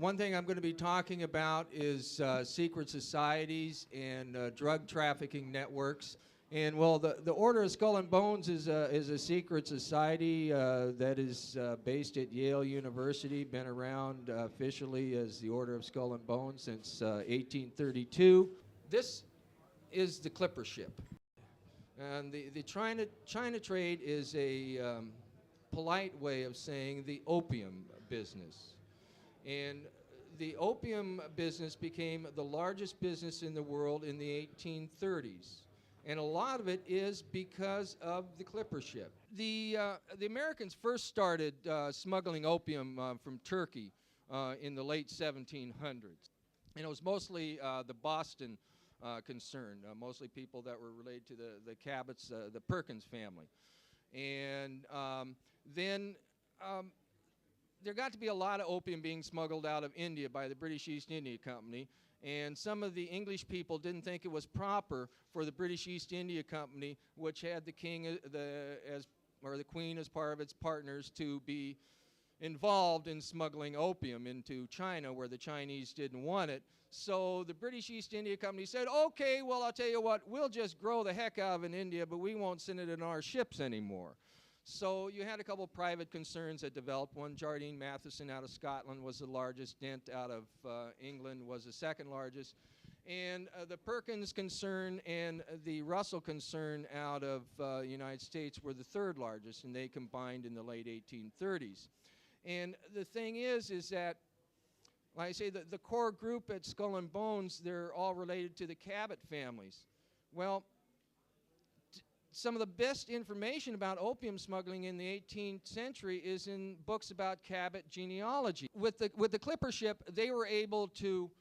One thing I'm going to be talking about is secret societies and drug trafficking networks. And well, the Order of Skull and Bones is a secret society that is based at Yale University, been around officially as the Order of Skull and Bones since 1832. This is the clipper ship. And the China trade is a polite way of saying the opium business. And the opium business became the largest business in the world in the 1830s. And a lot of it is because of the clipper ship. The Americans first started smuggling opium from Turkey in the late 1700s. And it was mostly the Boston concern, mostly people that were related to the Cabots, the Perkins family. And then there got to be a lot of opium being smuggled out of India by the British East India Company, and some of the English people didn't think it was proper for the British East India Company, which had the king or the queen as part of its partners, to be involved in smuggling opium into China where the Chinese didn't want it. So the British East India Company said, okay, well, I'll tell you what, we'll just grow the heck out of it in India, but we won't send it in our ships anymore. So you had a couple private concerns that developed. One, Jardine Matheson out of Scotland was the largest. Dent out of England was the second largest. And the Perkins concern and the Russell concern out of the United States were the third largest, and they combined in the late 1830s. And the thing is that, like I say, the core group at Skull and Bones, they're all related to the Cabot families. Well, some of the best information about opium smuggling in the 18th century is in books about Cabot genealogy. With the clipper ship, they were able to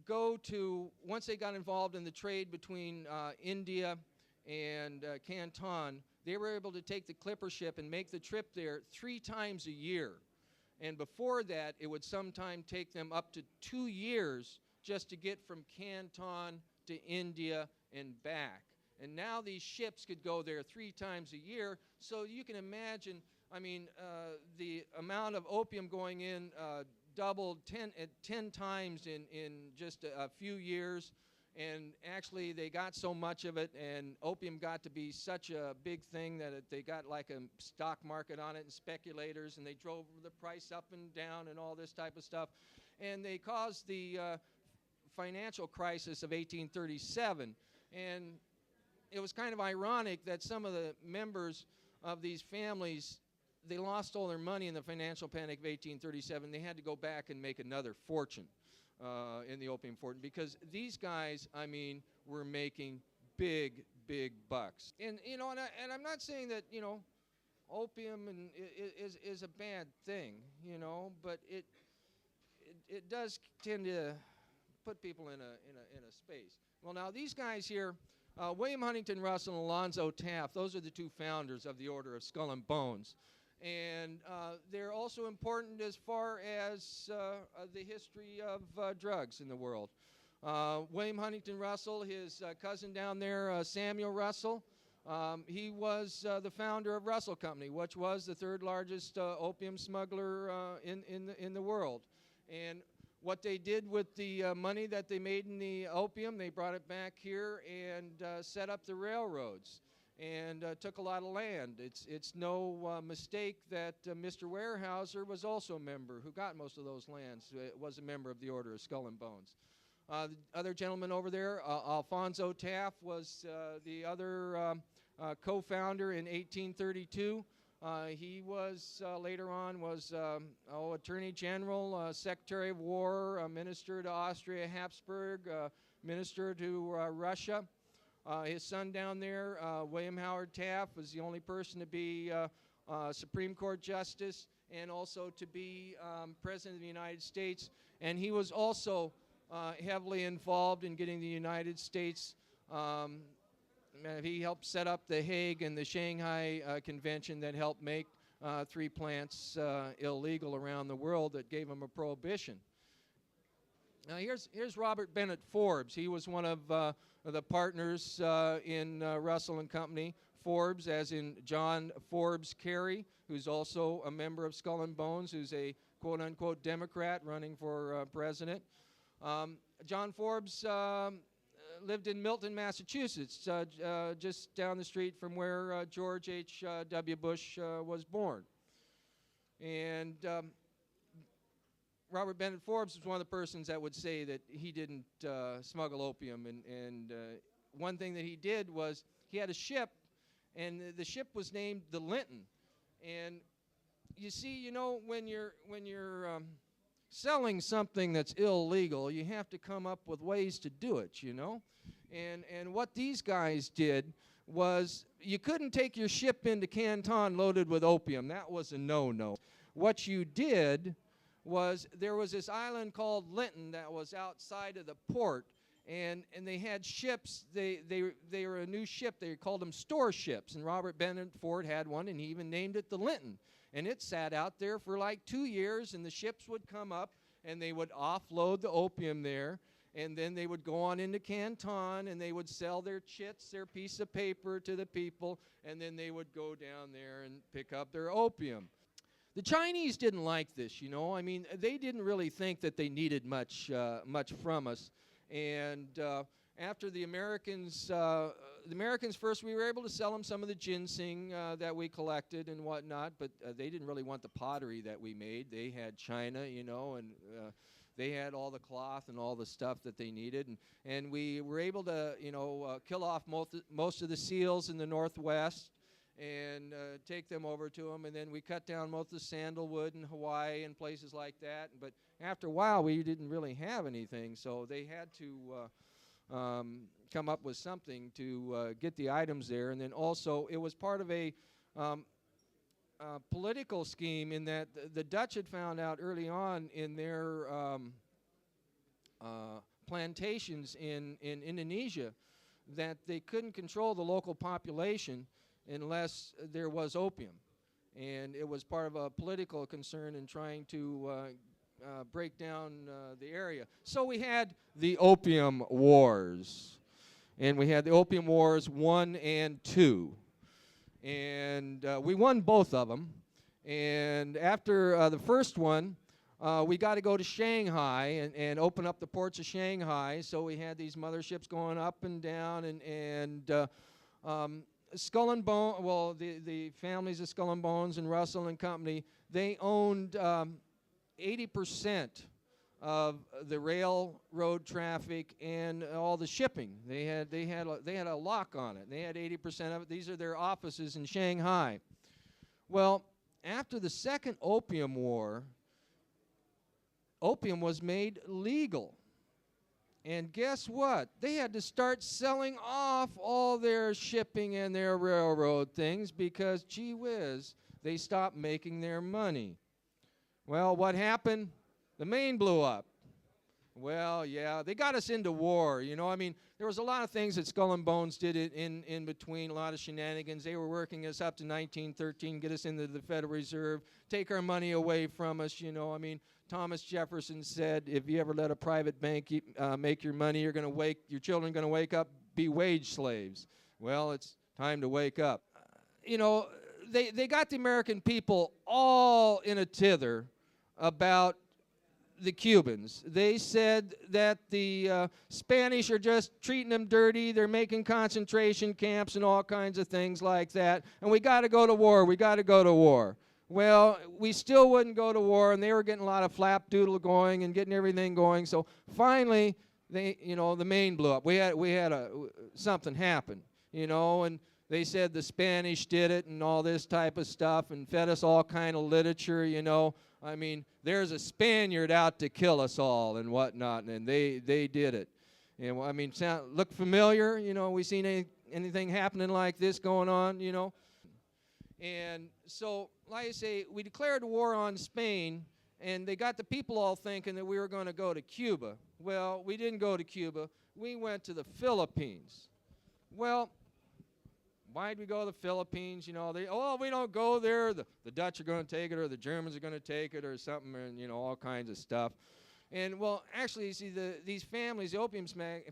go to, once they got involved in the trade between India and Canton, they were able to take the clipper ship and make the trip there 3 times a year. And before that, it would sometime take them up to 2 years just to get from Canton to India and back. And now these ships could go there 3 times a year, so you can imagine, I mean, the amount of opium going in doubled 10 times in just a few years. And actually, they got so much of it, and opium got to be such a big thing that they got like a stock market on it, and speculators, and they drove the price up and down and all this type of stuff. And they caused the financial crisis of 1837. And it was kind of ironic that some of the members of these families, they lost all their money in the financial panic of 1837. They had to go back and make another fortune in the opium fortune, because these guys, I mean, were making big, big bucks. And you know, and I'm not saying that, you know, opium is a bad thing, you know, but it does tend to put people in a space. Well, now these guys here, William Huntington Russell and Alonzo Taft, those are the 2 founders of the Order of Skull and Bones. And they're also important as far as the history of drugs in the world. William Huntington Russell, his cousin down there, Samuel Russell, he was the founder of Russell Company, which was the 3rd largest opium smuggler in the world. And what they did with the money that they made in the opium, they brought it back here and set up the railroads and took a lot of land. It's no mistake that Mr. Weyerhaeuser was also a member, who got most of those lands, was a member of the Order of Skull and Bones. The other gentleman over there, Alfonso Taft, was the other co-founder in 1832. He was later on was Attorney General, Secretary of War, Minister to Austria-Habsburg, Minister to Russia. His son down there, William Howard Taft, was the only person to be Supreme Court Justice and also to be President of the United States. And he was also heavily involved in getting the United States. He helped set up the Hague and the Shanghai Convention that helped make 3 plants illegal around the world, that gave them a prohibition. Now here's Robert Bennett Forbes. He was one of the partners in Russell and Company. Forbes, as in John Forbes Carey, who's also a member of Skull and Bones, who's a quote-unquote Democrat running for president. John Forbes lived in Milton, Massachusetts, just down the street from where George H.W. Bush was born. And Robert Bennett Forbes was one of the persons that would say that he didn't smuggle opium. And one thing that he did was he had a ship, and the ship was named the Linton. And you see, you know, when you're selling something that's illegal, you have to come up with ways to do it, you know. And what these guys did was you couldn't take your ship into Canton loaded with opium. That was a no-no. What you did was there was this island called Linton that was outside of the port, and they had ships. They were a new ship. They called them store ships, and Robert Bennett Ford had one, and he even named it the Linton. And it sat out there for like 2 years, and the ships would come up, and they would offload the opium there, and then they would go on into Canton, and they would sell their chits, their piece of paper, to the people, and then they would go down there and pick up their opium. The Chinese didn't like this, you know. I mean, they didn't really think that they needed much from us. And after the Americans first, we were able to sell them some of the ginseng that we collected and whatnot, but they didn't really want the pottery that we made. They had China, you know, and they had all the cloth and all the stuff that they needed. And we were able to, you know, kill off most of the seals in the Northwest and take them over to them. And then we cut down most of the sandalwood in Hawaii and places like that. But after a while, we didn't really have anything, so they had to come up with something to get the items there. And then also, it was part of a political scheme in that the Dutch had found out early on in their plantations in Indonesia that they couldn't control the local population unless there was opium. And it was part of a political concern in trying to break down the area. So we had the Opium Wars. And we had the Opium Wars 1 and 2. And we won both of them. And after the first one, we got to go to Shanghai and open up the ports of Shanghai. So we had these motherships going up and down, and Skull and Bone, well, the families of Skull and Bones and Russell and Company, they owned 80% of the railroad traffic and all the shipping. They had a lock on it. They had 80% of it. These are their offices in Shanghai. Well, after the second Opium War, opium was made legal. And guess what? They had to start selling off all their shipping and their railroad things because, gee whiz, they stopped making their money. Well, what happened? The Maine blew up. Well, yeah, they got us into war, you know. I mean, there was a lot of things that Skull and Bones did in between, a lot of shenanigans. They were working us up to 1913, get us into the Federal Reserve, take our money away from us, you know. I mean, Thomas Jefferson said, if you ever let a private bank make your money, your children are going to wake up, be wage slaves. Well, it's time to wake up. You know, they got the American people all in a tither about the Cubans. They said that the Spanish are just treating them dirty. They're making concentration camps and all kinds of things like that. And we got to go to war. We got to go to war. Well, we still wouldn't go to war, and they were getting a lot of flapdoodle going and getting everything going. So finally, the Maine blew up. We had something happen, you know, and they said the Spanish did it and all this type of stuff and fed us all kind of literature, you know. I mean, there's a Spaniard out to kill us all and whatnot, and they did it. And I mean, look familiar, you know. We seen anything happening like this going on, you know. And so, like I say, we declared war on Spain, and they got the people all thinking that we were going to go to Cuba. Well, we didn't go to Cuba. We went to the Philippines. Well, why did we go to the Philippines? You know, we don't go there. The Dutch are going to take it, or the Germans are going to take it, or something, and, you know, all kinds of stuff. And, well, actually, you see, these families, the opium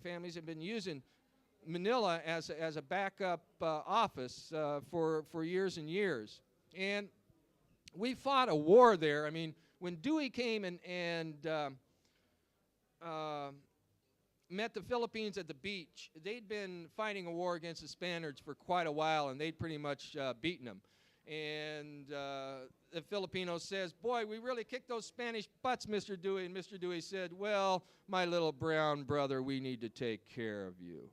families, have been using Manila as a backup office for years and years. And we fought a war there. I mean, when Dewey came and met the Philippines at the beach, they'd been fighting a war against the Spaniards for quite a while, and they'd pretty much beaten them. And the Filipino says, boy, we really kicked those Spanish butts, Mr. Dewey. And Mr. Dewey said, well, my little brown brother, we need to take care of you.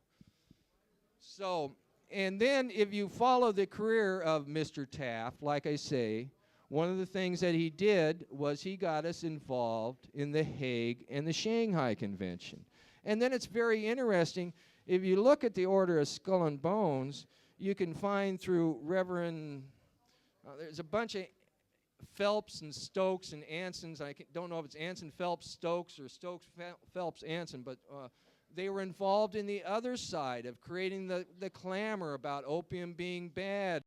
So, and then if you follow the career of Mr. Taft, like I say, one of the things that he did was he got us involved in the Hague and the Shanghai Convention. And then it's very interesting, if you look at the Order of Skull and Bones, you can find through Reverend, there's a bunch of Phelps and Stokes and Ansons. I don't know if it's Anson Phelps Stokes or Stokes Phelps Anson, but they were involved in the other side of creating the clamor about opium being bad.